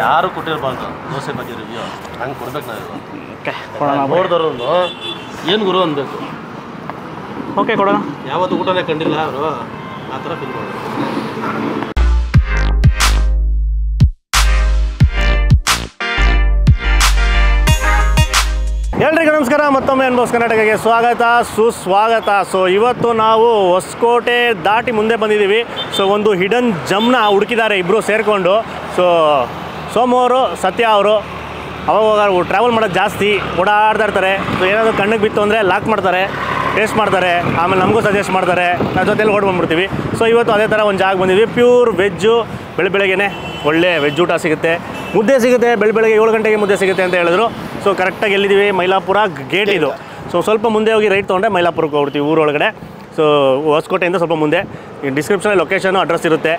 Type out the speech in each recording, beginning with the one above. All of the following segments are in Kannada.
ಯಾರು ಕೊಟ್ಟಿರಬಾರ್ದು ದೋಸೆ ಬಗ್ಗೆ ರಿವ್ಯೂ ಹಂಗೆ ಕೊಡ್ಬೇಕು ನಾವು ನೋಡಿದವರು ಏನು ಗುರು ಅನ್ಬೇಕು. ಓಕೆ ಕೊಡೋಣ. ಯಾವತ್ತು ಊಟನೇ ಕಂಡಿಲ್ಲ ಅವರು ಆ ಥರ ಫೀಲ್ ಮಾಡೋದು. ಎಲ್ರಿಗೂ ನಮಸ್ಕಾರ, ಮತ್ತೊಮ್ಮೆ ಅನ್ಬೋಸ್ ಕರ್ನಾಟಕಕ್ಕೆ ಸ್ವಾಗತ ಸುಸ್ವಾಗತ. ಸೊ ಇವತ್ತು ನಾವು ಹೊಸಕೋಟೆ ದಾಟಿ ಮುಂದೆ ಬಂದಿದ್ದೀವಿ. ಸೊ ಒಂದು ಹಿಡನ್ ಜಮ್ನ ಹುಡುಕಿದ್ದಾರೆ ಇಬ್ಬರು ಸೇರಿಕೊಂಡು. ಸೊ ಸೋಮವಾರ ಸತ್ಯ ಅವರು ಅವಾಗ ಟ್ರಾವೆಲ್ ಮಾಡೋದು ಜಾಸ್ತಿ, ಓಡಾಡ್ತಾ ಇರ್ತಾರೆ. ಸೊ ಏನಾದರೂ ಕಣ್ಣಿಗೆ ಬಿತ್ತು ಅಂದರೆ ಲಾಕ್ ಮಾಡ್ತಾರೆ, ಟೇಸ್ಟ್ ಮಾಡ್ತಾರೆ, ಆಮೇಲೆ ನಮಗೂ ಸಜೆಸ್ಟ್ ಮಾಡ್ತಾರೆ, ನಾವು ಜೊತೆಲಿ ಓಡಿ ಬಂದ್ಬಿಡ್ತೀವಿ. ಸೊ ಇವತ್ತು ಅದೇ ಥರ ಒಂದು ಜಾಗ ಬಂದಿದ್ವಿ. ಪ್ಯೂರ್ ವೆಜ್ಜು, ಬೆಳಗ್ಗೆನೇ ಒಳ್ಳೆ ವೆಜ್ ಊಟ ಸಿಗುತ್ತೆ, ಮುದ್ದೆ ಸಿಗುತ್ತೆ. ಬೆಳಗ್ಗೆ 7 ಗಂಟೆಗೆ ಮುದ್ದೆ ಸಿಗುತ್ತೆ ಅಂತ ಹೇಳಿದ್ರು. ಸೊ ಕರೆಕ್ಟಾಗಿ ಎಲ್ಲಿದ್ದೀವಿ, ಮೈಲಾಪುರ ಗೇಟ್ ಇದು. ಸೊ ಸ್ವಲ್ಪ ಮುಂದೆ ಹೋಗಿ ರೈಟ್ ತೊಗೊಂಡ್ರೆ ಮೈಲಾಪುರಕ್ಕೆ ಹೋಗ್ಬಿಡ್ತೀವಿ ಊರೊಳಗಡೆ. ಸೊ ಹೊಸಕೋಟೆಯಿಂದ ಸ್ವಲ್ಪ ಮುಂದೆ ಡಿಸ್ಕ್ರಿಪ್ಷನಲ್ಲಿ ಲೊಕೇಶನು ಅಡ್ರೆಸ್ ಇರುತ್ತೆ,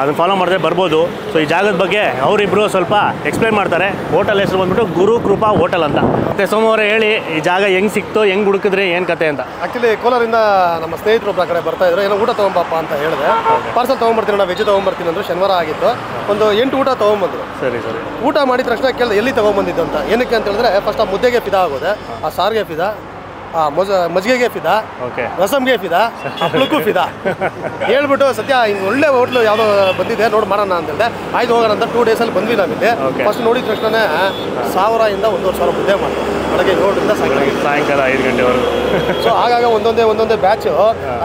ಅದನ್ನು ಫಾಲೋ ಮಾಡಿದ್ರೆ ಬರ್ಬೋದು. ಸೊ ಈ ಜಾಗದ ಬಗ್ಗೆ ಅವರಿಬ್ಬರು ಸ್ವಲ್ಪ ಎಕ್ಸ್ಪ್ಲೈನ್ ಮಾಡ್ತಾರೆ. ಹೋಟೆಲ್ ಹೆಸರು ಬಂದ್ಬಿಟ್ಟು ಗುರು ಕೃಪಾ ಹೋಟೆಲ್ ಅಂತ. ಮತ್ತು ಸೋಮವಾರ ಹೇಳಿ ಈ ಜಾಗ ಹೆಂಗೆ ಸಿಕ್ತು, ಹೆಂಗೆ ಹುಡುಕಿದ್ರಿ, ಏನು ಕತೆ ಅಂತ. ಆ್ಯಕ್ಚುಲಿ ಕೋಲಾರಿಂದ ನಮ್ಮ ಸ್ನೇಹಿತರು ಒಬ್ಬರ ಕಡೆ ಬರ್ತಾ ಇದ್ರು. ಏನೋ ಊಟ ತೊಗೊಂಬಪ್ಪ ಅಂತ ಹೇಳಿದೆ. ಪಾರ್ಸಲ್ ತೊಗೊಂಬರ್ತೀನಿ, ನಾವು ವೆಜ್ ತೊಗೊಂಬರ್ತೀನಿ ಅಂದರು. ಶನಿವಾರ ಆಗಿತ್ತು, ಒಂದು 8 ಊಟ ತೊಗೊಂಬಂದರು. ಸರಿ. ಊಟ ಮಾಡಿದ ತಕ್ಷಣ ಕೇಳಿದೆ ಎಲ್ಲಿ ತೊಗೊಂಬಂದಿದ್ದು ಅಂತ. ಏನಕ್ಕೆ ಅಂತ ಹೇಳಿದ್ರೆ ಫಸ್ಟ್ ಆ ಮುದ್ದೆಗೆ ಫಿದಾ ಆಗೋದೆ, ಆ ಸಾರಿಗೆ ಫಿದಾ, ಮಜ್ಜಿಗೆಗೆ ಫಿದಾ, ರಸಮ್ಗೆ ಫಿದಾ, ಹಪ್ಳಕ್ಕೂ ಫಿದಾ ಹೇಳ್ಬಿಟ್ಟು ಸತ್ಯ ಹಿಂಗೆ ಒಳ್ಳೆ ಹೋಟ್ಲು ಯಾವುದೋ ಬಂದಿದೆ ನೋಡಿ ಮಾಡೋಣ ಅಂತ ಹೇಳಿದೆ. ಆಯ್ತು ಹೋಗೋಣ ಅಂತ 2 ಡೇಸಲ್ಲಿ ಬಂದ್ವಿ ನಾವಿಲ್ಲಿ. ಫಸ್ಟ್ ನೋಡಿದ ತಕ್ಷಣ 1000 ಇಂದ 1,500 ಮುದ್ದೆ ಮಾಡಿದ್ರು ಬೆಳಗ್ಗೆ 7ರಿಂದ ಸಾಯಂಕಾಲ 5 ಗಂಟೆವರೆಗೂ. ಸೊ ಆಗಾಗ ಒಂದೊಂದೇ ಬ್ಯಾಚು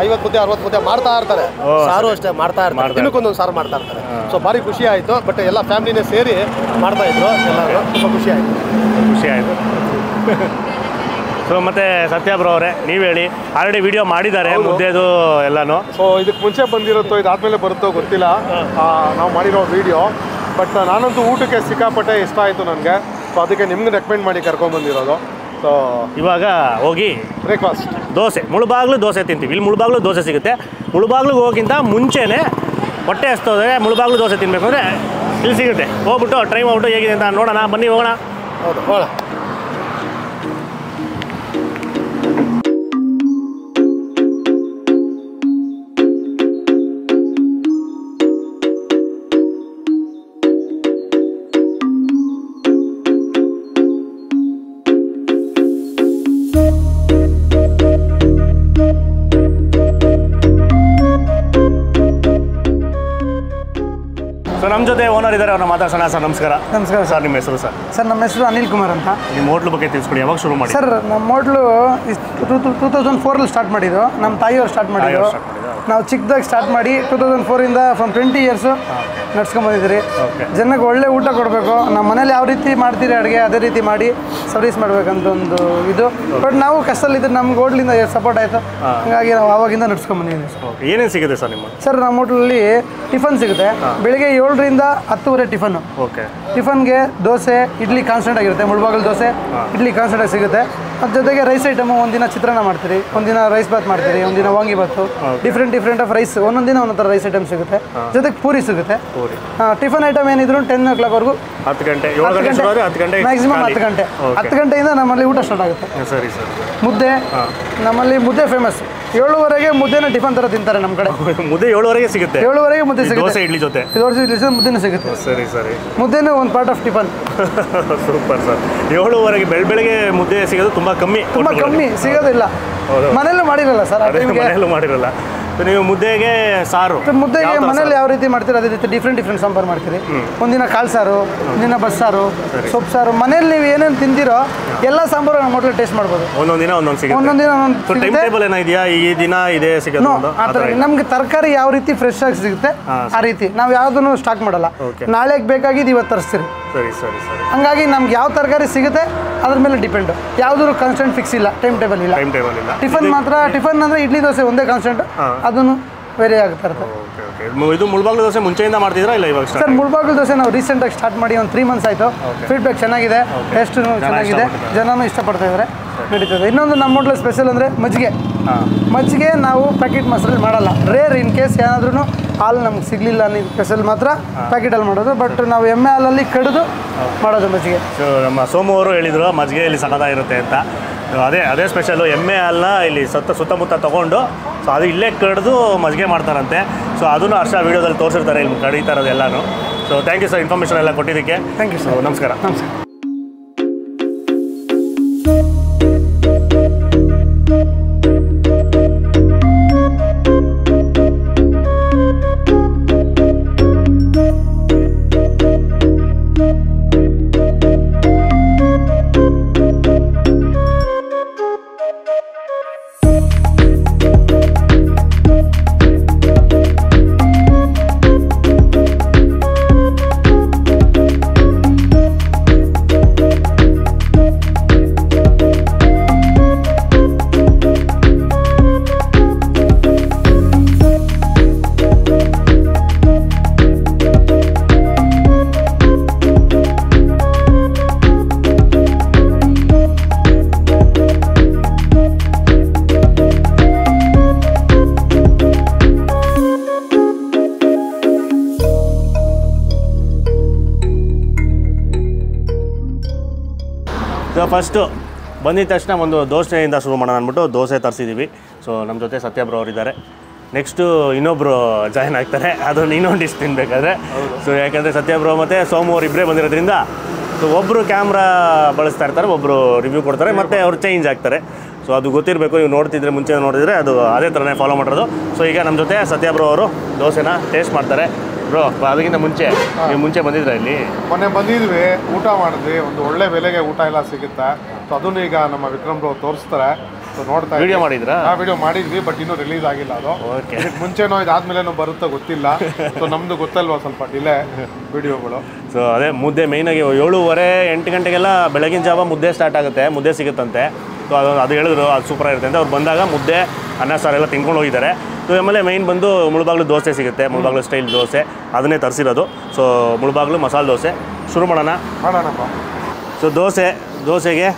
50 ಮುದ್ದೆ 60 ಮುದ್ದೆ ಮಾಡ್ತಾ ಇರ್ತಾರೆ. ಸಾರು ಅಷ್ಟೇ ಮಾಡ್ತಾ ಇರ್ತಾರೆ, ದಿನಕ್ಕೊಂದೊಂದು ಸಾರು ಮಾಡ್ತಾ ಇರ್ತಾರೆ. ಸೊ ಭಾರಿ ಖುಷಿ ಆಯಿತು. ಬಟ್ ಎಲ್ಲ ಫ್ಯಾಮಿಲಿನೇ ಸೇರಿ ಮಾಡ್ತಾ ಇದ್ರು ಎಲ್ಲರೂ, ತುಂಬ ಖುಷಿ ಆಯಿತು. ಸೊ ಮತ್ತು ಸತ್ಯ ಬ್ರೋ ಅವರೇ ನೀವು ಹೇಳಿ, ಆಲ್ರೆಡಿ ವಿಡಿಯೋ ಮಾಡಿದ್ದಾರೆ ಮುದ್ದೆದು ಎಲ್ಲನೂ. ಸೊ ಇದಕ್ಕೆ ಮುಂಚೆ ಬಂದಿರುತ್ತೋ ಇದಾದಮೇಲೆ ಬರುತ್ತೋ ಗೊತ್ತಿಲ್ಲ ನಾವು ಮಾಡಿರೋ ವಿಡಿಯೋ. ಬಟ್ ನಾನಂತೂ ಊಟಕ್ಕೆ ಸಿಕ್ಕಾಪಟ್ಟೆ ಇಷ್ಟ ಆಯಿತು ನನಗೆ. ಸೊ ಅದಕ್ಕೆ ನಿಮ್ಗೆ ರೆಕಮೆಂಡ್ ಮಾಡಿ ಕರ್ಕೊಂಡ್ಬಂದಿರೋದು. ಸೊ ಇವಾಗ ಹೋಗಿ ಬ್ರೇಕ್ಫಾಸ್ಟ್ ದೋಸೆ, ಮುಳುಬಾಗ್ಲು ದೋಸೆ ತಿಂತೀವಿ. ಇಲ್ಲಿ ಮುಳುಬಾಗ್ಲು ದೋಸೆ ಸಿಗುತ್ತೆ. ಮುಳುಬಾಗ್ಲಿಗೆ ಹೋಗೋಕ್ಕಿಂತ ಮುಂಚೆನೇ ಹೊಟ್ಟೆ ಹಸ್ತೋದ್ರೆ ಮುಳುಬಾಗ್ಲು ದೋಸೆ ತಿನ್ನಬೇಕು ಅಂದರೆ ಇಲ್ಲಿ ಸಿಗುತ್ತೆ. ಹೋಗ್ಬಿಟ್ಟು ಟ್ರೈ ಮಾಡ್ಬಿಟ್ಟು ಹೇಗಿದೆ ಅಂತ ನೋಡೋಣ, ಬನ್ನಿ ಹೋಗೋಣ. ಹೌದು ಹೋಗೋಣ. ಸೊ ನಮ್ಮ ಜೊತೆ ಓನರ್ ಇದ್ದಾರೆ, ಅವ್ರನ್ನ ಮಾತಾಡ್ಸೋಣ. ಸರ್ ನಮಸ್ಕಾರ. ನಮಸ್ಕಾರ ಸರ್, ನಿಮ್ಮ ಹೆಸರು ಸರ್? ಸರ್ ನಮ್ಮ ಹೆಸರು ಅನಿಲ್ ಕುಮಾರ್ ಅಂತ. ನಿಮ್ಮ ಹೋಟ್ಲು ಬಗ್ಗೆ ತಿಳಿಸ್ಕೊಡಿ, ಯಾವಾಗ ಶುರು ಮಾಡಿ? ಸರ್ ನಮ್ಮ ಹೋಟ್ಲು 2004 ಸ್ಟಾರ್ಟ್ ಮಾಡಿದ್ದು. ನಮ್ಮ ತಾಯಿಯವರು ಸ್ಟಾರ್ಟ್ ಮಾಡಿದ್ದು. ನಾವು ಚಿಕ್ಕದಾಗಿ ಸ್ಟಾರ್ಟ್ ಮಾಡಿ 2004ಇಂದ ಫ್ರಮ್ 20 ಇಯರ್ಸು ನಡ್ಸ್ಕೊಂಬಂದಿದ್ದೀರಿ. ಜನಕ್ಕೆ ಒಳ್ಳೆ ಊಟ ಕೊಡಬೇಕು, ನಮ್ಮ ಮನೇಲಿ ಯಾವ ರೀತಿ ಮಾಡ್ತೀರಿ ಅಡುಗೆ ಅದೇ ರೀತಿ ಮಾಡಿ ಸರ್ವಿಸ್ ಮಾಡಬೇಕಂತ ಒಂದು ಇದು. ಬಟ್ ನಾವು ಕಷ್ಟದಲ್ಲಿದ್ದರೆ ನಮ್ಗೆ ಹೋಟ್ಲಿಂದ ಸಪೋರ್ಟ್ ಆಯಿತು, ಹಾಗಾಗಿ ನಾವು ಆವಾಗಿಂದ ನಡ್ಸ್ಕೊಂಬಂದಿದ್ದೀವಿ. ಸರ್ ಏನೇನು ಸಿಗುತ್ತೆ ಸರ್ ನಿಮ್ಮ? ಸರ್ ನಮ್ಮ ಹೋಟ್ಲಲ್ಲಿ ಟಿಫನ್ ಸಿಗುತ್ತೆ. ಬೆಳಿಗ್ಗೆ 7ರಿಂದ 10ವರೆ ಟಿಫನ್ನು. ಟಿಫನ್ಗೆ ದೋಸೆ, ಇಡ್ಲಿ ಕಾನ್ಸ್ಟೆಂಟ್ ಆಗಿರುತ್ತೆ. ಮುಳುಬಾಗಿಲು ದೋಸೆ, ಇಡ್ಲಿ ಕಾನ್ಸ್ಟೆಂಟ್ ಆಗಿ ಸಿಗುತ್ತೆ. ಅದ್ರ ಜೊತೆಗೆ ರೈಸ್ ಐಟಮು, ಒಂದಿನ ಚಿತ್ರಾನ್ನ ಮಾಡ್ತೀರಿ, ಒಂದಿನ ರೈಸ್ ಬಾತ್ ಮಾಡ್ತೀರಿ, ಒಂದಿನ ವಾಂಗಿ ಬಾತು, ಡಿಫ್ರೆಂಟ್ ಆಫ್ ರೈಸ್, ಒಂದೊಂದಿನ ಒಂದೊಂದು ಥರ ರೈಸ್ ಐಟಮ್ ಸಿಗುತ್ತೆ. ಜೊತೆಗೆ ಪೂರಿ ಸಿಗುತ್ತೆ. ಟಿಫನ್ ಐಟಮ್ ಏನಿದ್ರು 10 o'clockವರೆಗೂ, 10 ಗಂಟೆ ಮ್ಯಾಕ್ಸಿಮಮ್ 10 ಗಂಟೆ. 10 ಗಂಟೆಯಿಂದ ನಮ್ಮಲ್ಲಿ ಊಟ ಸ್ಟಾರ್ಟ್ ಆಗುತ್ತೆ. ಸರಿ ಸರ್. ಮುದ್ದೆ, ನಮ್ಮಲ್ಲಿ ಮುದ್ದೆ ಫೇಮಸ್. 7ವರೆಗೆ ಮುದ್ದೆನ ಟಿಫನ್ ಥರ ತಿಂತಾರೆ ನಮ್ಮ ಕಡೆ. ಮುದ್ದೆ 7ವರೆಗೆ ಸಿಗುತ್ತೆ. 7ವರೆಗೆ ಮುದ್ದೆ ಸಿಗುತ್ತೆ. ದೋಸೆ ಇಡ್ಲಿ ಜೊತೆ ಮುದ್ದೆನೂ ಸಿಗುತ್ತೆ. ಸರಿ. ಮುದ್ದೆನೂ ಒಂದು part of tiffin. Super sir. 7ವರೆಗೆ ಬೆಳಗ್ಗೆ ಮುದ್ದೆ ಸಿಗೋದು ತುಂಬ ಕಮ್ಮಿ ಸಿಗೋದಿಲ್ಲ. ಮನೇಲೂ ಮಾಡಿರಲ್ಲ ಸರ್, ಮನೆಯಲ್ಲೂ ಮಾಡಿರಲ್ಲ. ನೀವು ಮುದ್ದೆಗೆ ಸಾರು, ಮುದ್ದೆಗೆ ಮನೇಲಿ ಯಾವ ರೀತಿ ಮಾಡ್ತೀರಿ ಅದೇ ರೀತಿ ಡಿಫ್ರೆಂಟ್ ಸಾಂಬಾರು ಮಾಡ್ತೀರಿ. ಒಂದಿನ ಕಾಳು ಸಾರು, ಒಂದಿನ ಬಸ್ಸಾರು, ಸೊಪ್ಪು ಸಾರು. ಮನೇಲಿ ನೀವು ಏನೇನು ತಿಂದಿರೋ ಎಲ್ಲ ಸಾಂಬಾರು ನಮ್ಮ ಹೋಟ್ಲಲ್ಲಿ ಟೇಸ್ಟ್ ಮಾಡ್ಬೋದು. ಒಂದೊಂದಿನ ಒಂದೊಂದು ಟೈಮ್ ಟೇಬಲ್ ಏನಿದೆಯಾ, ಈ ದಿನ ಇದೇ ಸಿಗುತ್ತೆ. ನಮ್ಗೆ ತರಕಾರಿ ಯಾವ ರೀತಿ ಫ್ರೆಶ್ ಆಗಿ ಸಿಗುತ್ತೆ ಆ ರೀತಿ ನಾವು ಯಾವುದನ್ನು ಸ್ಟಾಕ್ ಮಾಡಲ್ಲ. ನಾಳೆಗೆ ಬೇಕಾಗಿದ್ದು ಇವತ್ತು ತರಿಸ್ತೀರಿ. ಹಂಗಾಗಿ ನಮ್ಗೆ ಯಾವ ತರಕಾರಿ ಸಿಗುತ್ತೆ ಅದ್ರ ಮೇಲೆ ಡಿಪೆಂಡ್. ಯಾವುದೂ ಕಾನ್ಸ್ಟೆಂಟ್ ಫಿಕ್ಸ್ ಇಲ್ಲ, ಟೈಮ್ ಟೇಬಲ್ ಇಲ್ಲ. ಟಿಫನ್ ಮಾತ್ರ, ಟಿಫನ್ ಅಂದರೆ ಇಡ್ಲಿ ದೋಸೆ ಒಂದೇ ಕಾನ್ಸ್ಟೆಂಟ್, ಅದನ್ನು ವೇರಿ ಆಗ್ತಾ ಇರ್ತದೆ. ಇದು ಮುಳುಬಾಗಿಲು ದೋಸೆ ಮುಂಚೆಯಿಂದ ಮಾಡ್ತಿದ್ರಾ ಇಲ್ಲ ಇವಾಗ? ಸರ್ ಮುಳುಬಾಗಿಲು ದೋಸೆ ನಾವು ರೀಸೆಂಟಾಗಿ ಸ್ಟಾರ್ಟ್ ಮಾಡಿ ಒಂದು 3 months ಆಯಿತು. ಫೀಡ್ಬ್ಯಾಕ್ ಚೆನ್ನಾಗಿದೆ, ಟೇಸ್ಟು ಚೆನ್ನಾಗಿದೆ, ಜನನೂ ಇಷ್ಟಪಡ್ತಾ ಇದ್ದಾರೆ, ನಡೀತದೆ. ಇನ್ನೊಂದು ನಮ್ಮ ಹೋಟ್ಲ ಸ್ಪೆಷಲ್ ಅಂದರೆ ಮಜ್ಜಿಗೆ ನಾವು ಪ್ಯಾಕೆಟ್ ಮಸಾಲೆ ಮಾಡಲ್ಲ. ರೇರ್ ಇನ್ ಕೇಸ್ ಏನಾದ್ರೂ ಹಾಲು ನಮ್ಗೆ ಸಿಗಲಿಲ್ಲ ಅನ್ನೋ ಸ್ಪೆಷಲ್ ಮಾತ್ರ ಪ್ಯಾಕೆಟಲ್ಲಿ ಮಾಡೋದು. ಬಟ್ ನಾವು ಎಮ್ಮೆ ಹಾಲಲ್ಲಿ ಕಡಿದು ಮಾಡೋದು ಮಜ್ಜಿಗೆ. ನಮ್ಮ ಸೋಮವಾರ ಹೇಳಿದ್ರು ಮಜ್ಜಿಗೆ ಇಲ್ಲಿ ಸಖತ್ತಾಗಿರುತ್ತೆ ಅಂತ. ಅದೇ ಸ್ಪೆಷಲು. ಎಮ್ಮೆ ಹಾಲನ್ನ ಇಲ್ಲಿ ಸುತ್ತಮುತ್ತ ತೊಗೊಂಡು ಅದು ಇಲ್ಲೇ ಕಡಿದು ಮಜ್ಜಿಗೆ ಮಾಡ್ತಾರಂತೆ. ಸೊ ಅದನ್ನು ಹರ್ಷ ವೀಡಿಯೋದಲ್ಲಿ ತೋರಿಸಿರ್ತಾರೆ ಇಲ್ಲಿ ಕಡಿತಾ ಇರೋದು ಎಲ್ಲನೂ. So thank you sir, information ಎಲ್ಲ ಕೊಟ್ಟಿದ್ದಕ್ಕೆ. Thank you so sir. ನಮಸ್ಕಾರ. ನಮಸ್ಕಾರ. ಸೊ ಫಸ್ಟು ಬಂದಿದ್ದ ತಕ್ಷಣ ಒಂದು ದೋಸೆಯಿಂದ ಶುರು ಮಾಡೋಣ ಅಂದ್ಬಿಟ್ಟು ದೋಸೆ ತರಿಸಿದ್ದೀವಿ. ಸೊ ನಮ್ಮ ಜೊತೆ ಸತ್ಯ ಬ್ರೋ ಅವರಿದ್ದಾರೆ. ನೆಕ್ಸ್ಟು ಇನ್ನೊಬ್ಬರು ಜಾಯ್ನ್ ಆಗ್ತಾರೆ, ಅದನ್ನು ಇನ್ನೊಂದು ಡಿಶ್ ತಿನ್ನಬೇಕಾದ್ರೆ. ಸೊ ಯಾಕಂದರೆ ಸತ್ಯ ಬ್ರೋ ಮತ್ತು ಸೋಮು ಅವ್ರು ಇಬ್ಬರೇ ಬಂದಿರೋದ್ರಿಂದ ಸೊ ಒಬ್ಬರು ಕ್ಯಾಮ್ರಾ ಬಳಸ್ತಾ ಇರ್ತಾರೆ, ಒಬ್ಬರು ರಿವ್ಯೂ ಕೊಡ್ತಾರೆ, ಮತ್ತು ಅವ್ರು ಚೇಂಜ್ ಆಗ್ತಾರೆ. ಸೊ ಅದು ಗೊತ್ತಿರಬೇಕು, ನೀವು ನೋಡ್ತಿದ್ರೆ ಮುಂಚೆ ನೋಡಿದರೆ ಅದು ಅದೇ ಥರನೇ ಫಾಲೋ ಮಾಡಿರೋದು. ಸೊ ಈಗ ನಮ್ಮ ಜೊತೆ ಸತ್ಯ ಬ್ರೋ ಅವರು ದೋಸೆನ ಟೇಸ್ಟ್ ಮಾಡ್ತಾರೆ. ಬ್ರೋ ಅದಕ್ಕಿಂತ ಮುಂಚೆ ನೀವು ಮುಂಚೆ ಬಂದಿದ್ರೆ ಇಲ್ಲಿ ಮೊನ್ನೆ ಬಂದಿದ್ವಿ, ಊಟ ಮಾಡಿದ್ವಿ, ಒಂದು ಒಳ್ಳೆ ಬೆಲೆಗೆ ಊಟ ಎಲ್ಲ ಸಿಗುತ್ತೆ. ಸೊ ಅದನ್ನು ಈಗ ನಮ್ಮ ವಿಕ್ರಮ್ ಬ್ರೋ ತೋರಿಸ್ತಾರೆ. ಸೊ ನೋಡ್ತಾ ವಿಡಿಯೋ ಮಾಡಿದ್ರಾ? ವಿಡಿಯೋ ಮಾಡಿದ್ವಿ, ಬಟ್ ಇನ್ನೂ ರಿಲೀಸ್ ಆಗಿಲ್ಲ ಅದು. ಓಕೆ, ಮುಂಚೆನೋ ಇದಾದ್ಮೇಲೆನೋ ಬರುತ್ತೋ ಗೊತ್ತಿಲ್ಲ. ಸೊ ನಮ್ದು ಗೊತ್ತಲ್ವಾ, ಸ್ವಲ್ಪ ಡಿಲೇ ವಿಡಿಯೋಗಳು. ಸೊ ಅದೇ ಮುದ್ದೆ ಮೇಯ್ನಾಗಿ 7:30-8 ಗಂಟೆಗೆಲ್ಲ ಬೆಳಗಿನ ಜಾವ ಮುದ್ದೆ ಸ್ಟಾರ್ಟ್ ಆಗುತ್ತೆ, ಮುದ್ದೆ ಸಿಗುತ್ತಂತೆ. ಸೊ ಅದು ಹೇಳಿದ್ರು ಅದು ಸೂಪರ್ ಇರುತ್ತೆ ಅಂತ. ಅವ್ರು ಬಂದಾಗ ಮುದ್ದೆ ಅನ್ನ ಸಾರೆಲ್ಲ ತಿನ್ಕೊಂಡು ಹೋಗಿದ್ದಾರೆ. ಸೊ ಆಮೇಲೆ ಮೇಯ್ನ್ ಬಂದು ಮುಳುಬಾಗ್ಲು ದೋಸೆ ಸಿಗುತ್ತೆ, ಮುಳುಬಾಗ್ಲು ಸ್ಟೈಲ್ ದೋಸೆ, ಅದನ್ನೇ ತರಿಸಿರೋದು. ಸೊ ಮುಳುಬಾಗ್ಲು ಮಸಾಲೆ ದೋಸೆ ಶುರು ಮಾಡೋಣಪ್ಪ. ಸೊ ದೋಸೆಗೆ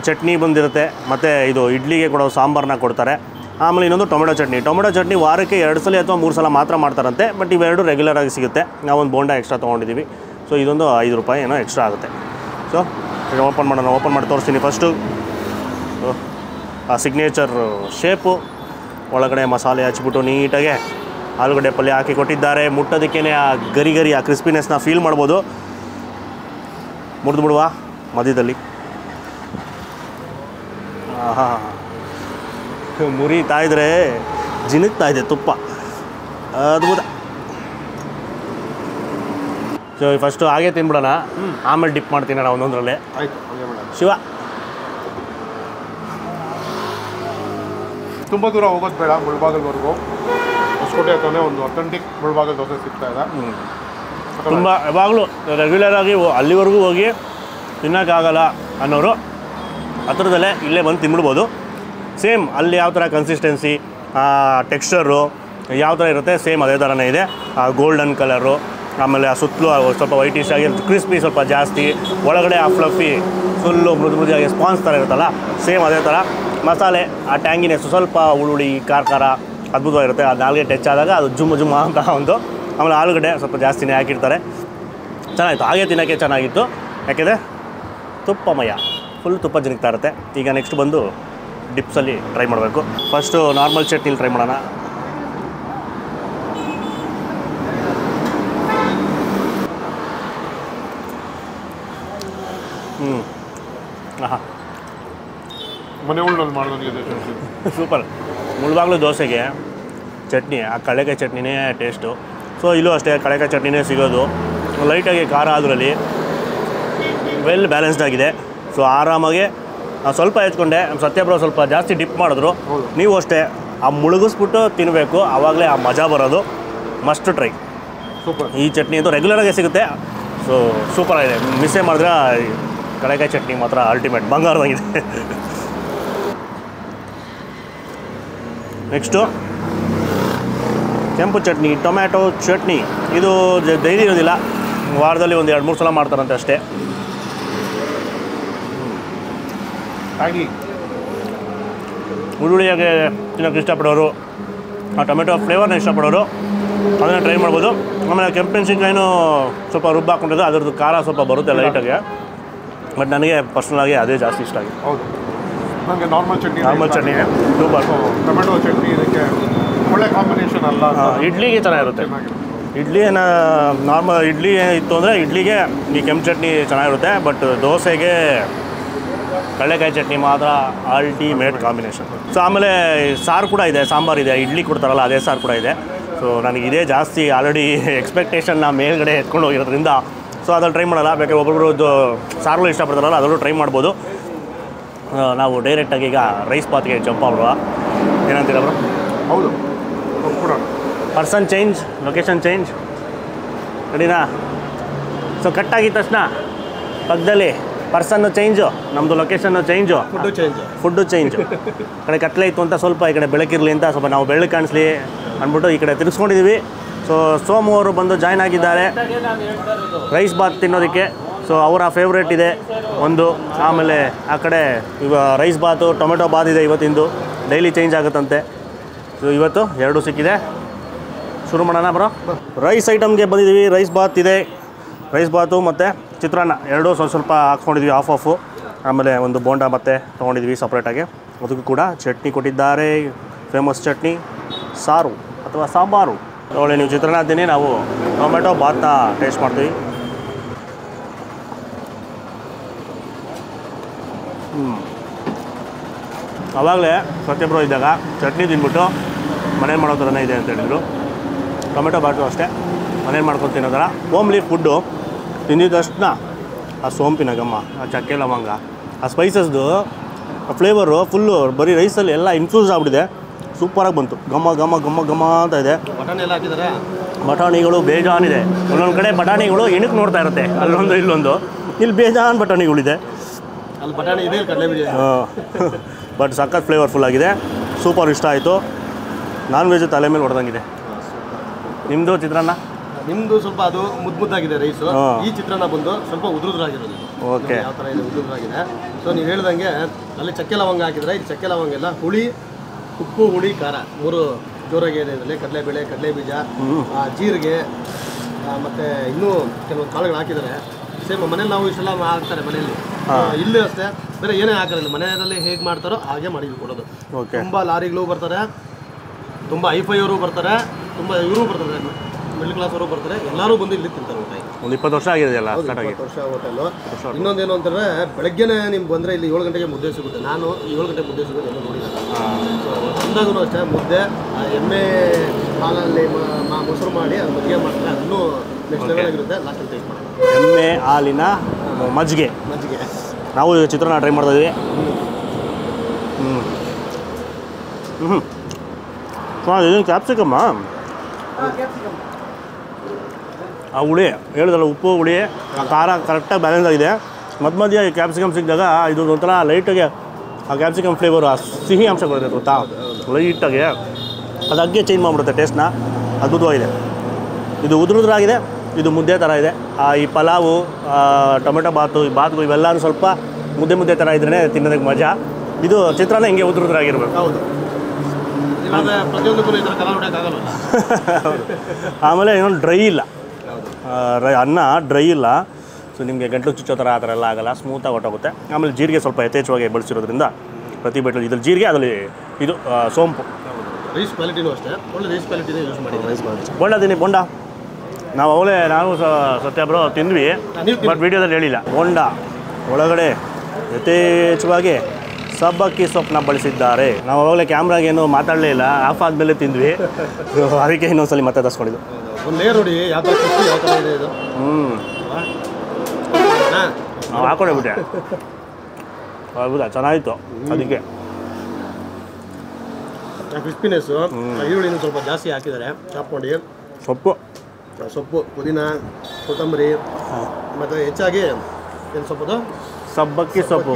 ಚಟ್ನಿ ಬಂದಿರುತ್ತೆ, ಮತ್ತು ಇದು ಇಡ್ಲಿಗೆ ಕೊಡೋ ಸಾಂಬಾರನ್ನ ಕೊಡ್ತಾರೆ. ಆಮೇಲೆ ಇನ್ನೊಂದು ಟೊಮೆಟೊ ಚಟ್ನಿ ವಾರಕ್ಕೆ 2 ಸಲ ಅಥವಾ 3 ಸಲ ಮಾತ್ರ ಮಾಡ್ತಾರಂತೆ. ಬಟ್ ಇವೆರಡು ರೆಗ್ಯುಲರಾಗಿ ಸಿಗುತ್ತೆ. ನಾವೊಂದು ಬೋಂಡ ಎಕ್ಸ್ಟ್ರಾ ತೊಗೊಂಡಿದ್ದೀವಿ. ಸೊ ಇದೊಂದು 5 ರೂಪಾಯಿ ಏನೋ ಎಕ್ಸ್ಟ್ರಾ ಆಗುತ್ತೆ. ಸೊ ಓಪನ್ ಮಾಡಿ ತೋರಿಸ್ತೀನಿ. ಫಸ್ಟು ಆ ಸಿಗ್ನೇಚರ್ ಶೇಪು, ಒಳಗಡೆ ಮಸಾಲೆ ಹಚ್ಬಿಟ್ಟು ನೀಟಾಗೆ ಆಲೂಗಡ್ಡೆ ಪಲ್ಯ ಹಾಕಿ ಕೊಟ್ಟಿದ್ದಾರೆ. ಮುಟ್ಟೋದಕ್ಕೇ ಆ ಗರಿ ಆ ಕ್ರಿಸ್ಪಿನೆಸ್ನ ಫೀಲ್ ಮಾಡ್ಬೋದು. ಮುರಿದು ಬಿಡುವ ಮಧ್ಯದಲ್ಲಿ. ಮುರಿತಾ ಇದ್ರೆ ಜಿನುಗ್ತಾ ಇದೆ ತುಪ್ಪ, ಅದ್ಭುತ. ಸೊ ಫಸ್ಟು ಹಾಗೆ ತಿನ್ಬಿಡೋಣ, ಆಮೇಲೆ ಡಿಪ್ ಮಾಡ್ತೀನಿ ನಾನು ಒಂದೊಂದರಲ್ಲೇ. ಆಯ್ತು, ಶಿವ ತುಂಬ ದೂರ ಹೋಗೋದು ಬೇಡ, ಮುಳ್ಬಾಗಲ್ವರೆಗೂ ಹೊಸಕೋಟೆ ಹತ್ರನೇ ಒಂದು ಅಥೆಂಟಿಕ್ ಮುಳ್ಬಾಗಲ್ ದೋಸೆ ಸಿಗ್ತಾ ಇದೆ. ತುಂಬ ಯಾವಾಗಲೂ ರೆಗ್ಯುಲರಾಗಿ ಅಲ್ಲಿವರೆಗೂ ಹೋಗಿ ತಿನ್ನೋಕ್ಕಾಗಲ್ಲ ಅನ್ನೋರು ಹತ್ರದಲ್ಲೇ ಇಲ್ಲೇ ಬಂದು ತಿನ್ಬಿಡ್ಬೋದು. ಸೇಮ್ ಅಲ್ಲಿ ಯಾವ ಥರ ಕನ್ಸಿಸ್ಟೆನ್ಸಿ, ಟೆಕ್ಸ್ಚರು ಯಾವ ಥರ ಇರುತ್ತೆ ಸೇಮ್ ಅದೇ ಥರನೇ ಇದೆ. ಗೋಲ್ಡನ್ ಕಲರು, ಆಮೇಲೆ ಆ ಸುತ್ತಲೂ ಸ್ವಲ್ಪ ವೈಟಿಶ್ ಆಗಿ ಕ್ರಿಸ್ಪಿ ಸ್ವಲ್ಪ ಜಾಸ್ತಿ, ಒಳಗಡೆ ಆ ಫ್ಲಫಿ ಫುಲ್ಲು ಮೃದುಯಾಗಿ ಸ್ಪಾನ್ಸ್ ಥರ ಇರುತ್ತಲ್ಲ ಸೇಮ್ ಅದೇ ಥರ. ಮಸಾಲೆ ಆ ಟ್ಯಾಂಗಿನೆಸ್ ಸ್ವಲ್ಪ ಹುಳಿ ಖಾರ ಅದ್ಭುತವಾಗಿರುತ್ತೆ. ಅದು ನಾಲ್ಗೆ ಟಚ್ ಆದಾಗ ಅದು ಜುಮ್ಮ ಅಂತ ಒಂದು. ಆಮೇಲೆ ಆಲೂಗಡ್ಡೆ ಸ್ವಲ್ಪ ಜಾಸ್ತಿನೇ ಹಾಕಿರ್ತಾರೆ. ಚೆನ್ನಾಗಿತ್ತು, ಹಾಗೆ ತಿನ್ನೋಕ್ಕೆ ಚೆನ್ನಾಗಿತ್ತು. ಯಾಕೆಂದರೆ ತುಪ್ಪಮಯ, ಫುಲ್ ತುಪ್ಪ ಜಿನುಗ್ತಾ ಇರುತ್ತೆ. ಈಗ ನೆಕ್ಸ್ಟ್ ಬಂದು ಡಿಪ್ಸಲ್ಲಿ ಟ್ರೈ ಮಾಡಬೇಕು. ಫಸ್ಟು ನಾರ್ಮಲ್ ಚಟ್ನಿಲಿ ಟ್ರೈ ಮಾಡೋಣ. ಹಾಂ, ಮನೆ ಉಳ್ನಲ್ಲಿ ಮಾಡಿದ್ರೆ ಸೂಪರ್. ಮುಳುಬಾಗ್ಲು ದೋಸೆಗೆ ಚಟ್ನಿ, ಆ ಕಳೆಕಾಯಿ ಚಟ್ನಿನೇ ಟೇಸ್ಟು. ಸೊ ಇಲ್ಲೂ ಅಷ್ಟೇ ಕಳೆಕಾಯಿ ಚಟ್ನಿನೇ ಸಿಗೋದು. ಲೈಟಾಗಿ ಖಾರ ಅದರಲ್ಲಿ ವೆಲ್ ಬ್ಯಾಲೆನ್ಸ್ಡ್ ಆಗಿದೆ. ಸೊ ಆರಾಮಾಗಿ ಸ್ವಲ್ಪ ಹೆಚ್ಕೊಂಡೆ. ಸತ್ಯ ಬ್ರೋ ಸ್ವಲ್ಪ ಜಾಸ್ತಿ ಡಿಪ್ ಮಾಡಿದ್ರು. ನೀವು ಅಷ್ಟೇ ಆ ಮುಳುಗಿಸ್ಬಿಟ್ಟು ತಿನ್ನಬೇಕು, ಆವಾಗಲೇ ಆ ಮಜಾ ಬರೋದು. Must try. ಸೂಪರ್. ಈ ಚಟ್ನಿ ಅಂತೂ ರೆಗ್ಯುಲರಾಗಿ ಸಿಗುತ್ತೆ. ಸೊ ಸೂಪರಾಗಿದೆ, ಮಿಸ್ಸೇ ಮಾಡಿದ್ರೆ ಕಳೆಕಾಯಿ ಚಟ್ನಿ ಮಾತ್ರ ಅಲ್ಟಿಮೇಟ್, ಬಂಗಾರದಾಗಿದೆ. ನೆಕ್ಸ್ಟು ಕೆಂಪು ಚಟ್ನಿ, ಟೊಮ್ಯಾಟೊ ಚಟ್ನಿ. ಇದು ಡೈಲಿ ಇರೋದಿಲ್ಲ, ವಾರದಲ್ಲಿ ಒಂದು 2-3 ಸಲ ಮಾಡ್ತಾರಂತೆ ಅಷ್ಟೇ. ಹಾಗೆ ಹುರುಳಿಯಾಗೆ ತಿನ್ನೋಕ್ಕೆ ಇಷ್ಟಪಡೋರು, ಆ ಟೊಮೆಟೊ ಫ್ಲೇವರ್ನ ಇಷ್ಟಪಡೋರು ಅದನ್ನು ಟ್ರೈ ಮಾಡ್ಬೋದು. ಆಮೇಲೆ ಕೆಂಪು ಮೆಣಸಿನ್ಕಾಯಿನೂ ಸ್ವಲ್ಪ ರುಬ್ಬ ಹಾಕೊಂಡಿದ್ದು, ಅದ್ರದ್ದು ಖಾರ ಸ್ವಲ್ಪ ಬರುತ್ತೆ ಲೈಟಾಗಿ. ಬಟ್ ನನಗೆ ಪರ್ಸ್ನಲಾಗಿ ಅದೇ ಜಾಸ್ತಿ ಇಷ್ಟ ಆಗಿದೆ. ಹೌದು, ನನಗೆ normal chutney super. Tomato chutney ಇದಕ್ಕೆ ಒಳ್ಳೆ ಕಾಂಬಿನೇಷನ್ ಅಲ್ಲ. ಇಡ್ಲಿಗೆ ಚೆನ್ನಾಗಿರುತ್ತೆ. ಇಡ್ಲಿ ನಾರ್ಮಲ್ ಇಡ್ಲಿ ಇತ್ತು ಅಂದರೆ ಇಡ್ಲಿಗೆ ಈ ಕೆಂಪು ಚಟ್ನಿ ಚೆನ್ನಾಗಿರುತ್ತೆ. ಬಟ್ ದೋಸೆಗೆ ಕಡಲೆಕಾಯಿ ಚಟ್ನಿ ಮಾತ್ರ ಅಲ್ಟಿಮೇಟ್ ಕಾಂಬಿನೇಷನ್. ಸೊ ಆಮೇಲೆ ಸಾರು ಕೂಡ ಇದೆ, ಸಾಂಬಾರಿದೆ, ಇಡ್ಲಿ ಕೊಡ್ತಾರಲ್ಲ ಅದೇ ಸಾರು ಕೂಡ ಇದೆ. ಸೊ ನನಗೆ ಇದೇ ಜಾಸ್ತಿ ಆಲ್ರೆಡಿ ಎಕ್ಸ್ಪೆಕ್ಟೇಷನ್ನ ಮೇಲ್ಗಡೆ ಎತ್ಕೊಂಡು ಹೋಗಿರೋದ್ರಿಂದ ಸೊ ಅದ್ರಲ್ಲಿ ಟ್ರೈ ಮಾಡಲ್ಲ. ಬೇಕಾದ್ರೆ ಒಬ್ಬೊಬ್ರದ್ದು ಸಾರುಗಳು ಇಷ್ಟಪಡ್ತಾರಲ್ಲ ಅದರಲ್ಲೂ ಟ್ರೈ ಮಾಡ್ಬೋದು. ನಾವು ಡೈರೆಕ್ಟಾಗಿ ಈಗ ರೈಸ್ ಬಾತ್ಗೆ ಜಂಪ್ ಮಾಡುವ. ಏನಂತೀರ ಬ್ರೋ? ಹೌದು, ಪರ್ಸನ್ ಚೇಂಜ್, ಲೊಕೇಶನ್ ಚೇಂಜ್ ರೆಡಿನಾ? ಸೊ ಕಟ್ಟಾಗಿದ್ದ ತಕ್ಷಣ ಪಕ್ಕದಲ್ಲಿ ಪರ್ಸನ್ನು ಚೇಂಜು, ನಮ್ಮದು ಲೊಕೇಶನ್ನು ಚೇಂಜು, ಫುಡ್ಡು ಚೇಂಜು. ಕಡೆ ಕತ್ಲೆ ಇತ್ತು ಅಂತ ಸ್ವಲ್ಪ ಈ ಕಡೆ ಬೆಳಕಿರಲಿ ಅಂತ ಸ್ವಲ್ಪ ನಾವು ಬೆಳಕು ಕಾಣಿಸ್ಲಿ ಅಂದ್ಬಿಟ್ಟು ಈ ಕಡೆ ತಿರ್ಸ್ಕೊಂಡಿದ್ದೀವಿ. ಸೊ ಸೋಮು ಅವರು ಬಂದು ಜಾಯ್ನ್ ಆಗಿದ್ದಾರೆ ರೈಸ್ ಬಾತ್ ತಿನ್ನೋದಕ್ಕೆ. ಸೊ ಅವರ ಫೇವ್ರೇಟ್ ಇದೆ ಒಂದು. ಆಮೇಲೆ ಆ ಕಡೆ ರೈಸ್ ಬಾತು ಟೊಮೆಟೊ ಬಾತ್ ಇದೆ ಇವತ್ತಿಂದು, ಡೈಲಿ ಚೇಂಜ್ ಆಗುತ್ತಂತೆ. ಸೊ ಇವತ್ತು ಎರಡೂ ಸಿಕ್ಕಿದೆ. ಶುರು ಮಾಡೋಣ ಬ್ರೋ. ರೈಸ್ ಐಟಮ್ಗೆ ಬಂದಿದ್ದೀವಿ. ರೈಸ್ ಬಾತ್ ಇದೆ, ರೈಸ್ ಬಾತು ಮತ್ತು ಚಿತ್ರಾನ್ನ ಎರಡೂ ಸ್ವಲ್ಪ ಹಾಕ್ಕೊಂಡಿದ್ವಿ ಆಫ್. ಆಮೇಲೆ ಒಂದು ಬೋಂಡ ಮತ್ತೆ ತೊಗೊಂಡಿದ್ವಿ ಸಪ್ರೇಟಾಗಿ. ಅದಕ್ಕೂ ಕೂಡ ಚಟ್ನಿ ಕೊಟ್ಟಿದ್ದಾರೆ, ಫೇಮಸ್ ಚಟ್ನಿ, ಸಾರು ಅಥವಾ ಸಾಂಬಾರು. ಒಳ್ಳೆ ನೀವು ಚಿತ್ರಾನ್ನ ತಿನ್ನಿ, ನಾವು ಟೊಮೆಟೊ ಬಾತ್ನ ಟೇಸ್ಟ್ ಮಾಡ್ತೀವಿ. ಆವಾಗಲೇ ಸತ್ಯಬ್ರೋ ಇದ್ದಾಗ ಚಟ್ನಿ ತಿಂದ್ಬಿಟ್ಟು ಮನೇಲಿ ಮಾಡೋ ಥರನೇ ಇದೆ ಅಂತ ಹೇಳಿದ್ರು. ಟೊಮೆಟೊ ಬಾತು ಅಷ್ಟೇ ಮನೇಲಿ ಮಾಡ್ಕೊಂಡು ತಿನ್ನೋ ಥರ ಹೋಮ್ಲಿ ಫುಡ್ಡು. ತಿಂದಿದ ತಕ್ಷಣ ಆ ಸೋಂಪಿನ ಘಮ, ಆ ಚಕ್ಕೆ ಲವಂಗ, ಆ ಸ್ಪೈಸಸ್ದು ಆ ಫ್ಲೇವರು ಫುಲ್ಲು ಬರೀ ರೈಸಲ್ಲಿ ಎಲ್ಲ ಇನ್ಫ್ಯೂಸ್ ಆಗಿಬಿಟ್ಟಿದೆ. ಸೂಪರಾಗಿ ಬಂತು, ಘಮ ಘಮ ಘಮ ಘಮ ಅಂತ ಇದೆ. ಬಟಾಣಿಗಳು ಬೇಜಾನಿದೆ. ಒಂದೊಂದು ಕಡೆ ಬಟಾಣಿಗಳು ಇಣಕ್ಕೆ ನೋಡ್ತಾ ಇರುತ್ತೆ, ಅಲ್ಲೊಂದು ಇಲ್ಲೊಂದು. ಇಲ್ಲಿ ಬೇಜಾನ್ ಬಟಾಣಿಗಳಿದೆ. ಅಲ್ಲಿ ಬಟಾಣಿ ಇದೆ, ಕಡಲೆಬೀಜ. ಬಟ್ ಸಖತ್ ಫ್ಲೇವರ್ಫುಲ್ ಆಗಿದೆ, ಸೂಪರ್ ಇಷ್ಟ ಆಯಿತು. ನಾನ್ ವೆಜ್ ತಲೆ ಮೇಲೆ ಹೊಡೆದಂಗಿದೆ. ನಿಮ್ಮದು ಚಿತ್ರಾನ್ನ? ನಿಮ್ಮದು ಸ್ವಲ್ಪ ಅದು ಮುದ್ದಾಗಿದೆ ರೈಸು. ಈ ಚಿತ್ರಾನ್ನ ಬಂದು ಸ್ವಲ್ಪ ಉದುರುದ್ರಾಗಿರೋದು. ಓಕೆ, ಯಾವ ಥರ ಇದೆ, ಉದುರುದ್ರಾಗಿದೆ. ಸೊ ನೀವು ಹೇಳ್ದಂಗೆ ಅಲ್ಲಿ ಚಕ್ಕೆ ಲವಂಗ ಹಾಕಿದ್ರೆ, ಈ ಚಕ್ಕೆ ಲವಂಗ ಎಲ್ಲ ಹುಳಿ, ಉಪ್ಪು, ಹುಳಿ, ಖಾರ ಮೂರು ಜೋರಾಗಿ ಇದೆ ಇದರಲ್ಲಿ. ಕಡಲೆಬೇಳೆ, ಕಡಲೆಬೀಜ, ಜೀರಿಗೆ ಮತ್ತು ಇನ್ನೂ ಕೆಲವೊಂದು ಕಾಳುಗಳು ಹಾಕಿದ್ದಾರೆ. ಸೇಮ್ ಮನೇಲಿ ನಾವು ಇಷ್ಟೆಲ್ಲ ಹಾಕ್ತಾರೆ ಮನೆಯಲ್ಲಿ. ಇಲ್ಲಿ ಅಷ್ಟೇ ಬೇರೆ ಏನೇ ಹಾಕಿರಲಿಲ್ಲ, ಮನೆಯಲ್ಲಿ ಹೇಗೆ ಮಾಡ್ತಾರೋ ಹಾಗೆ ಮಾಡಿ ಕೊಡೋದು. ತುಂಬ ಲಾರಿಗಳು ಬರ್ತಾರೆ, ತುಂಬ ಐಫೈಯವರು ಬರ್ತಾರೆ, ತುಂಬ ಇವರು ಬರ್ತಾರೆ, ಮಿಡ್ಲ್ ಕ್ಲಾಸ್ ಅವರು ಬರ್ತಾರೆ, ಎಲ್ಲರೂ ಬಂದು ಇಲ್ಲಿ ತಿಂತಾರೆ ಊಟ. ಒಂದು 20 ವರ್ಷ ಆಗಿದೆ ಅಲ್ಲ, 20 ವರ್ಷ ಹೋಟೆಲು. ಇನ್ನೊಂದೇನು ಅಂತಂದರೆ ಬೆಳಗ್ಗೆನೇ ನಿಮ್ಗೆ ಬಂದರೆ ಇಲ್ಲಿ 7 ಗಂಟೆಗೆ ಮುದ್ದೆ ಸಿಗುತ್ತೆ. ನಾನು 7 ಗಂಟೆಗೆ ಮುದ್ದೆ ಸಿಗುತ್ತೆ ಎಲ್ಲ ನೋಡಿಲ್ಲ. ಸೊ ಅಂದಾಗೂ ಅಷ್ಟೇ ಮುದ್ದೆ ಎಮ್ಮೆ ಹಾಲಲ್ಲಿ ಮೊಸರು ಮಾಡಿ ಅದು ಮಜ್ಜಿಗೆ ಮಾಡ್ತಾರೆ, ಅದನ್ನು ನೆಕ್ಸ್ಟ್ ಲೆವೆಲ್ ಆಗಿರುತ್ತೆ. ಲಾಸ್ಟಲ್ಲಿ ಟೇಸ್ಟ್ ಮಾಡೋಣ. ಎಮ್ಮೆ ಹಾಲಿನ ಮಜ್ಜಿಗೆ. ನಾವು ಚಿತ್ರಾನ್ನ ಟ್ರೈ ಮಾಡ್ತಾ ಇದ್ದೀವಿ. ಇದನ್ನು ಕ್ಯಾಪ್ಸಿಕಮ್ಮ, ಆ ಹುಳಿ ಹೇಳಿದಲ್ಲ, ಉಪ್ಪು ಹುಳಿ ಆ ಖಾರ ಕರೆಕ್ಟಾಗಿ ಬ್ಯಾಲೆನ್ಸ್ ಆಗಿದೆ. ಮಧ್ಯ ಕ್ಯಾಪ್ಸಿಕಮ್ ಸಿಕ್ಕಿದಾಗ ಇದು ಒಂಥರ ಲೈಟಾಗಿ ಆ ಕ್ಯಾಪ್ಸಿಕಮ್ ಫ್ಲೇವರು, ಆ ಸಿಹಿ ಅಂಶ ಬರುತ್ತೆ ಗೊತ್ತಾ, ಲೈಟಾಗಿ ಅದು ಅಗ್ಗೆ ಚೇಂಜ್ ಮಾಡಿಬಿಡುತ್ತೆ ಟೇಸ್ಟ್ನ. ಅದ್ಭುತವಾಗಿದೆ. ಇದು ಉದುರುದ್ರಾಗಿದೆ, ಇದು ಮುದ್ದೆ ಥರ ಇದೆ. ಈ ಪಲಾವು, ಟೊಮೆಟೊ ಬಾತು, ಈ ಬಾತು ಇವೆಲ್ಲರೂ ಸ್ವಲ್ಪ ಮುದ್ದೆ ಥರ ಇದ್ರೇ ತಿನ್ನೋದಕ್ಕೆ ಮಜಾ. ಇದು ಚಿತ್ರಾನ್ನ ಹಿಂಗೆ ಉದುರುದ್ರಾಗಿರ್ಬೇಕು. ಹೌದು, ಪ್ರತಿಯೊಂದಕ್ಕೂ ಈ ಥರ ಕಲರ್ ಹೊಡೆಯೋಕ್ಕಾಗಲ್ಲ. ಆಮೇಲೆ ಇನ್ನೊಂದು ಡ್ರೈ ಇಲ್ಲ, ಅನ್ನ ಡ್ರೈ ಇಲ್ಲ. ಸೊ ನಿಮಗೆ ಗಂಟಲು ಚುಚ್ಚೋ ಥರ ಆ ಥರ ಎಲ್ಲ ಆಗಲ್ಲ, ಸ್ಮೂತಾಗಿ ಹೊಟ್ಟೋಗುತ್ತೆ. ಆಮೇಲೆ ಜೀರಿಗೆ ಸ್ವಲ್ಪ ಯಥೇಚ್ಛವಾಗಿ ಬಳಸಿರೋದ್ರಿಂದ ಪ್ರತಿ ಬೆಟ್ಟಲ್ಲಿ ಇದ್ರಲ್ಲಿ ಜೀರಿಗೆ, ಅದರಲ್ಲಿ ಇದು ಸೋಂಪು. ರೈಸ್ ಕ್ವಾಲಿಟಿನೂ ಅಷ್ಟೇ ಒಳ್ಳೆ ರೈಸ್ ಕ್ವಾಲಿಟಿನೇ ಯೂಸ್ ಮಾಡಿ. ರೈಸ್ ಕ್ವಾಲಿಟಿ ಬೋಂಡ ತಿನ್ನಿ. ಬೋಂಡ ನಾನು ಸತ್ಯಬ್ರೋ ತಿಂದ್ವಿ, ಬಟ್ ವೀಡಿಯೋದಲ್ಲಿ ಹೇಳಿಲ್ಲ. ಬೋಂಡ ಒಳಗಡೆ ಯಥೇಚ್ಛವಾಗಿ ಸಬ್ಬಕ್ಕಿ ಸೊಪ್ಪನ್ನ ಬಳಸಿದ್ದಾರೆ. ನಾವು ಅವಾಗಲೇ ಕ್ಯಾಮ್ರಾಗೇನು ಮಾತಾಡಲೇ ಇಲ್ಲ, ಆಫ್ ಆದಮೇಲೆ ತಿಂದ್ವಿ. ಅದಕ್ಕೆ ಇನ್ನೊಂದ್ಸಲಿ ಮತ್ತೆ ತರಿಸ್ಕೊಂಡಿದ್ದು. ಒಂದು ಲೇಯರ್ ನೋಡಿ ಯಾವ ಥರ ಕ್ರಿಸ್ಪಿ, ಯಾವ ಥರ ಇದೆ ಇದು. ನಾವು ಹಾಕೊಂಡೆ ಬಿಟ್ಟೆ. ಹೌದಾ, ಚೆನ್ನಾಗಿತ್ತು. ಅದಕ್ಕೆ ಕ್ರಿಸ್ಪಿನೆಸ್ಸು, ಈರುಳ್ಳಿನೂ ಸ್ವಲ್ಪ ಜಾಸ್ತಿ ಹಾಕಿದ್ದಾರೆ, ಚಾಪ್ ಮಾಡಿ. ಸೊಪ್ಪು, ಪುದೀನ, ಕೊತ್ತಂಬರಿ, ಮತ್ತು ಹೆಚ್ಚಾಗಿ ಏನು ಸೊಪ್ಪು, ಸಬ್ಬಕ್ಕಿ ಸೊಪ್ಪು,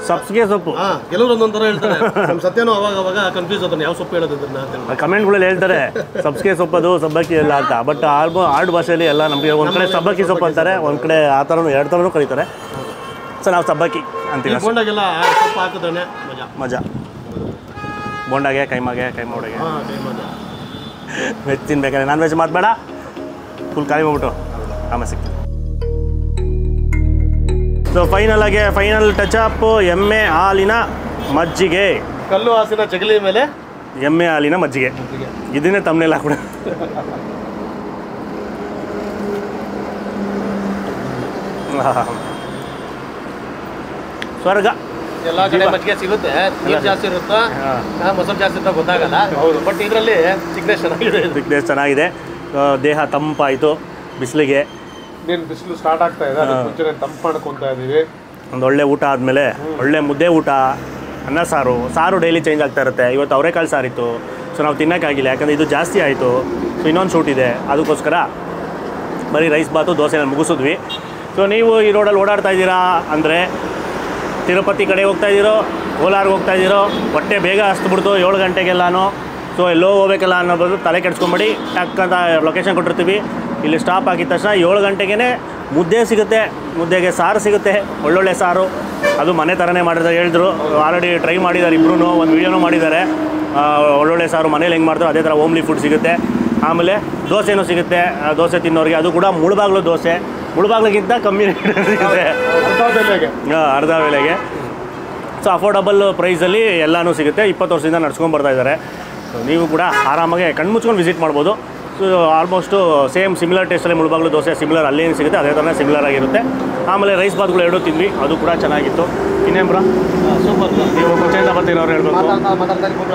ಸಬ್ಸಿಗೆ ಸೊಪ್ಪು. ಕೆಲವರು ಒಂದೊಂದು ಥರ ಹೇಳ್ತಾರೆ. ನಮ್ಮ ಸತ್ಯನೂ ಅವಾಗ ಕನ್ಫ್ಯೂಸ್ ಆಗ್ತಾನೆ, ಯಾವ ಸೊಪ್ಪು ಹೇಳೋದಿದ್ರನ್ನ ಅಂತ. ಕಮೆಂಟ್ಗಳಲ್ಲಿ ಹೇಳ್ತಾರೆ ಸಬ್ಸಿಗೆ ಸೊಪ್ಪದು, ಸಬ್ಬಕ್ಕಿ ಎಲ್ಲ ಅಂತ. ಬಟ್ ಆರ್ಡ್ ಭಾಷೆಯಲ್ಲಿ ಎಲ್ಲ ನಮಗೆ ಒಂದು ಕಡೆ ಸಬ್ಬಕ್ಕಿ ಸೊಪ್ಪು ಅಂತಾರೆ, ಒಂದು ಕಡೆ ಆ ಥರನೂ 2 ಥರನೂ ಕರೀತಾರೆ. ಸೊ ನಾವು ಸಬ್ಬಕ್ಕಿ ಅಂತೀವಿ. ಬೋಂಡಾಗೆಲ್ಲ ಸೊಪ್ಪು ಹಾಕಿದ್ರೆ ಮಜಾ. ಬೋಂಡಾಗೆ, ಕೈಮಾಗೆ, ಕೈಮೋಡೆಗೆ ವೆಜ್ ತಿನ್ಬೇಕಾದ್ರೆ ನಾನ್ ವೆಜ್ ಮಾತಬೇಡ, ಫುಲ್ ಖಾಲಿ ಮಾಡ್ಬಿಟ್ಟು ಆಮೇಲೆ ಸಿಕ್ತು. ಸೊ ಫೈನಲ್ ಟಚಪ್ ಎಮ್ಮೆ ಹಾಲಿನ ಮಜ್ಜಿಗೆ. ಕಲ್ಲು ಹಾಸಿನ ಜಗಲಿ ಮೇಲೆ ಎಮ್ಮೆ ಹಾಲಿನ ಮಜ್ಜಿಗೆ. ಇದನ್ನೇ ತಮ್ಮನೆಲ್ಲ ಹಾಕ್ಬಿಡ. ಸ್ವರ್ಗ. ಎಲ್ಲ ಕಡೆ ಮಜ್ಜಿಗೆ ಸಿಗುತ್ತೆ, ನೀರು ಜಾಸ್ತಿ ಇರುತ್ತೋ ಮೊಸರು ಜಾಸ್ತಿ ಇರುತ್ತೋ ಗೊತ್ತಾಗಲ್ಲ. ಹೌದು, ಬಟ್ ಇದರಲ್ಲಿ ಚಿಕ್ಕನೇ ಚೆನ್ನಾಗಿದೆ. ಚಿಕ್ಕನೇಸ್ ಚೆನ್ನಾಗಿದೆ. ದೇಹ ತಂಪಾಯಿತು ಬಿಸಿಲಿಗೆ. ನೀನು ಬಿಸಿಲು ಸ್ಟಾರ್ಟ್ ಆಗ್ತಾ ಇದೆ, ಅದಕ್ಕೆ ಮುಂಚೆ ತಂಪು ಮಾಡ್ಕೊತಾ ಇದ್ದೀವಿ. ಒಂದು ಒಳ್ಳೆ ಊಟ ಆದಮೇಲೆ ಒಳ್ಳೆ ಮುದ್ದೆ ಊಟ, ಅನ್ನ ಸಾರು ಡೈಲಿ ಚೇಂಜ್ ಆಗ್ತಾ ಇರುತ್ತೆ. ಇವತ್ತು ಅವರೆಕಾಳು ಸಾರಿತ್ತು, ಸೊ ನಾವು ತಿನ್ನೋಕ್ಕಾಗಿಲ್ಲ ಯಾಕಂದರೆ ಇದು ಜಾಸ್ತಿ ಆಯಿತು. ಸೊ ಇನ್ನೊಂದು ಶೂಟ್ ಇದೆ, ಅದಕ್ಕೋಸ್ಕರ ಬರೀ ರೈಸ್ ಬಾತು ದೋಸೆನ ಮುಗಿಸಿದ್ವಿ. ಸೊ ನೀವು ಈ ರೋಡಲ್ಲಿ ಓಡಾಡ್ತಾ ಇದ್ದೀರಾ ಅಂದರೆ ತಿರುಪತಿ ಕಡೆ ಹೋಗ್ತಾ ಇದ್ದೀರೋ, ಕೋಲಾರ್ಗೆ ಹೋಗ್ತಾ ಇದ್ದೀರೋ, ಹೊಟ್ಟೆ ಬೇಗ ಹಸ್ಬಿಡ್ತು 7 ಗಂಟೆಗೆಲ್ಲನೂ. ಸೊ ಎಲ್ಲೋ ಹೋಗ್ಬೇಕಲ್ಲ ಅನ್ನೋದು ತಲೆ ಕೆಡ್ಸ್ಕೊಂಬೇಡಿ. ಟಕ್ಕಂತ ಲೊಕೇಶನ್ ಕೊಟ್ಟಿರ್ತೀವಿ, ಇಲ್ಲಿ ಸ್ಟಾಪ್ ಆಗಿದ ತಕ್ಷಣ 7 ಗಂಟೆಗೆ ಮುದ್ದೆ ಸಿಗುತ್ತೆ. ಮುದ್ದೆಗೆ ಸಾರು ಸಿಗುತ್ತೆ, ಒಳ್ಳೊಳ್ಳೆ ಸಾರು. ಅದು ಮನೆ ಥರನೇ ಮಾಡಿದ್ದಾರೆ ಹೇಳಿದ್ರು. ಆಲ್ರೆಡಿ ಟ್ರೈ ಮಾಡಿದ್ದಾರೆ ಇಬ್ಬರೂ, ಒಂದು ವೀಡಿಯೋನೂ ಮಾಡಿದ್ದಾರೆ. ಒಳ್ಳೊಳ್ಳೆ ಸಾರು ಮನೇಲಿ ಹೆಂಗೆ ಮಾಡ್ತಾರೋ ಅದೇ ಥರ ಹೋಮ್ಲಿ ಫುಡ್ ಸಿಗುತ್ತೆ. ಆಮೇಲೆ ದೋಸೆನೂ ಸಿಗುತ್ತೆ. ದೋಸೆ ತಿನ್ನೋರಿಗೆ ಅದು ಕೂಡ ಮುಳುಬಾಗ್ಲು ದೋಸೆ, ಮುಳುಬಾಗ್ಲಿಗಿಂತ ಕಮ್ಮಿ ಸಿಗುತ್ತೆ, ಅರ್ಧ ಬೆಲೆಗೆ. ಸೊ ಅಫೋರ್ಡಬಲ್ ಪ್ರೈಸಲ್ಲಿ ಎಲ್ಲನೂ ಸಿಗುತ್ತೆ. 20 ವರ್ಷದಿಂದ ನಡ್ಸ್ಕೊಂಡು ಬರ್ತಾ ಇದ್ದಾರೆ. ಸೊ ನೀವು ಕೂಡ ಆರಾಮಾಗಿ ಕಣ್ಮುಚ್ಕೊಂಡು ವಿಸಿಟ್ ಮಾಡ್ಬೋದು. ಸೊ ಆಲ್ಮೋಸ್ಟು ಸೇಮ್ ಸಿಮಿಲರ್ ಟೇಸ್ಟಲ್ಲಿ ಮುಳುಬಾಗ್ಲು ದೋಸೆ ಸಿಮಿಲರ್ ಅಲ್ಲೇನು ಸಿಗುತ್ತೆ ಅದೇ ಥರ ಸಿಮಿಲರ್ ಆಗಿರುತ್ತೆ. ಆಮೇಲೆ ರೈಸ್ ಬಾತ್ಗಳು ಎರಡೂ ತಿಂದ್ವಿ, ಅದು ಕೂಡ ಚೆನ್ನಾಗಿತ್ತು. ಇನ್ನೇನು ಬ್ರೋ ಸೂಪರ್. ನೀವು ಕೊಚ್ಚೆಯಿಂದ ಬರ್ತೀರವ್ರು ಹೇಳ್ಬೇಕು.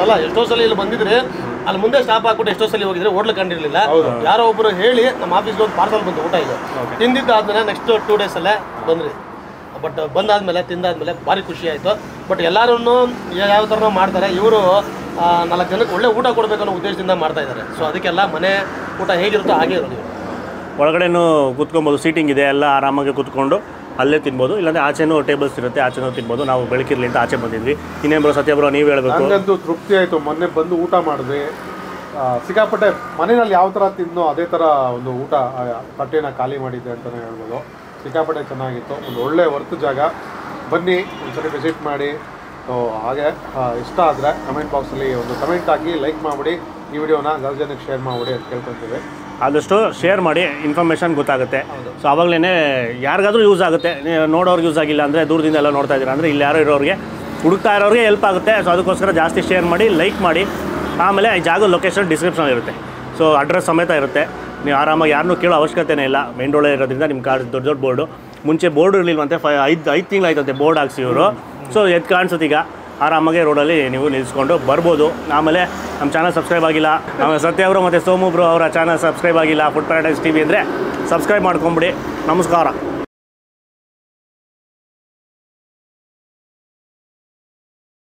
ಅಲ್ಲ ಎಷ್ಟೋ ಸಲ ಇಲ್ಲಿ ಬಂದಿದ್ರೆ ಅಲ್ಲಿ ಮುಂದೆ ಸ್ಟಾಪ್ ಹಾಕ್ಬಿಟ್ಟು ಎಷ್ಟೋ ಸಲ ಹೋಗಿದ್ರೆ ಹೋಟ್ಲು ಕಂಡಿರಲಿಲ್ಲ. ಯಾರೋ ಒಬ್ಬರು ಹೇಳಿ ನಮ್ಮ ಆಫೀಸ್ಗೆ ಒಂದು ಪಾರ್ಸಲ್ ಬಂತು ಊಟ. ಇದು ತಿಂದಿದ್ದಾದ್ಮೇಲೆ ನೆಕ್ಸ್ಟ್ 2 ಡೇಸಲ್ಲೇ ಬಂದ್ರಿ. ಬಟ್ ಬಂದಾದ್ಮೇಲೆ ತಿಂದಾದ್ಮೇಲೆ ಭಾರಿ ಖುಷಿ ಆಯಿತು. ಬಟ್ ಎಲ್ಲರೂ ಯಾವ ಥರ ಮಾಡ್ತಾರೆ, ಇವರು 4 ಜನಕ್ಕೆ ಒಳ್ಳೆ ಊಟ ಕೊಡಬೇಕು ಅನ್ನೋ ಉದ್ದೇಶದಿಂದ ಮಾಡ್ತಾ ಇದ್ದಾರೆ. ಸೊ ಅದಕ್ಕೆಲ್ಲ ಮನೆ ಊಟ ಹೇಗಿರುತ್ತೋ ಹಾಗೆ ಇರೋದು. ಒಳಗಡೆನೂ ಕೂತ್ಕೊಬೋದು, ಸೀಟಿಂಗ್ ಇದೆ, ಎಲ್ಲ ಆರಾಮಾಗಿ ಕೂತ್ಕೊಂಡು ಅಲ್ಲೇ ತಿನ್ಬೋದು. ಇಲ್ಲಾಂದರೆ ಆಚೆನೂ ಟೇಬಲ್ಸ್ ಇರುತ್ತೆ, ಆಚೆನೂ ತಿನ್ಬೋದು. ನಾವು ಬೆಳಕಿರ್ಲಿ ಅಂತ ಆಚೆ ಬಂದಿದ್ವಿ. ಇನ್ನೇನು ಬ್ರೋ ಸತ್ಯ ಬ್ರೋ ನೀವು ಹೇಳಬೇಕು. ನನಗಂತೂ ತೃಪ್ತಿ ಆಯಿತು. ಮೊನ್ನೆ ಬಂದು ಊಟ ಮಾಡಿದ್ವಿ, ಸಿಕ್ಕಾಪಟ್ಟೆ ಮನೆಯಲ್ಲಿ ಯಾವ ಥರ ತಿನ್ನೋ ಅದೇ ಥರ ಒಂದು ಊಟ ತಟ್ಟೆನ ಖಾಲಿ ಮಾಡಿದ್ದೆ ಅಂತಲೇ ಹೇಳ್ಬೋದು. ಸಿಕ್ಕಾಪಟ್ಟೆ ಚೆನ್ನಾಗಿತ್ತು. ಒಂದು ಒಳ್ಳೆ ವರ್ತ್ ಜಾಗ, ಬನ್ನಿ ಒಂದ್ಸರಿ ವಿಸಿಟ್ ಮಾಡಿ. ಸೊ ಹಾಗೆ ಇಷ್ಟ ಆದರೆ ಕಮೆಂಟ್ ಬಾಕ್ಸಲ್ಲಿ ಒಂದು ಕಮೆಂಟ್ ಹಾಕಿ, ಲೈಕ್ ಮಾಡಿಬಿಡಿ, ಈ ವಿಡಿಯೋನ 10 ಜನಕ್ಕೆ ಶೇರ್ ಮಾಡಿಬಿಡಿ ಅಂತ ಕೇಳ್ಕೊತೀವಿ. ಆದಷ್ಟು ಶೇರ್ ಮಾಡಿ, ಇನ್ಫಾರ್ಮೇಷನ್ ಗೊತ್ತಾಗುತ್ತೆ. ಸೊ ಆವಾಗಲೇ ಯಾರಿಗಾದ್ರೂ ಯೂಸ್ ಆಗುತ್ತೆ. ನೋಡೋರ್ಗೆ ಯೂಸ್ ಆಗಿಲ್ಲ ಅಂದರೆ ದೂರದಿಂದ ಎಲ್ಲ ನೋಡ್ತಾ ಇದ್ದೀರಾ ಅಂದರೆ ಇಲ್ಲಿ ಯಾರೋ ಇರೋರಿಗೆ ಹುಡುಕ್ತಾ ಇರೋರಿಗೆ ಹೆಲ್ಪ್ ಆಗುತ್ತೆ. ಸೊ ಅದಕ್ಕೋಸ್ಕರ ಜಾಸ್ತಿ ಶೇರ್ ಮಾಡಿ, ಲೈಕ್ ಮಾಡಿ. ಆಮೇಲೆ ಈ ಜಾಗದ ಲೊಕೇಶನ್ ಡಿಸ್ಕ್ರಿಪ್ಷನ್ ಇರುತ್ತೆ. ಸೊ ಅಡ್ರೆಸ್ ಸಮೇತ ಇರುತ್ತೆ. ನೀವು ಆರಾಮಾಗಿ ಯಾರನ್ನೂ ಕೇಳೋ ಅವಶ್ಯಕತೆನೇ ಇಲ್ಲ. ಮೇನ್ ರೋಡೇ ಇರೋದ್ರಿಂದ ನಿಮ್ಮ ಕಾರ್ ದೊಡ್ಡ ಬೋರ್ಡು. ಮುಂಚೆ ಬೋರ್ಡ್ ಇರಲಿಲ್ವಂತೆ, 5 ತಿಂಗಳಾಯ್ತಂತೆ ಬೋರ್ಡ್ ಹಾಕ್ಸಿ ಇವರು. ಸೊ ಎದ್ದು ಕಾಣಿಸುತ್ತೆ ಈಗ. ಆರಾಮಾಗಿ ರೋಡಲ್ಲಿ ನೀವು ನಿಲ್ಲಿಸ್ಕೊಂಡು ಬರ್ಬೋದು. ಆಮೇಲೆ ನಮ್ಮ ಚಾನಲ್ ಸಬ್ಸ್ಕ್ರೈಬ್ ಆಗಿಲ್ಲ, ನಮ್ಮ ಸತ್ಯ ಅವರು ಮತ್ತು ಸೋಮು ಬ್ರೋ ಅವರ ಚಾನಲ್ ಸಬ್ಸ್ಕ್ರೈಬ್ ಆಗಿಲ್ಲ, ಫುಡ್ ಪ್ಯಾರಡೈಸ್ TV ಅಂದರೆ ಸಬ್ಸ್ಕ್ರೈಬ್ ಮಾಡ್ಕೊಂಬಿಡಿ. ನಮಸ್ಕಾರ.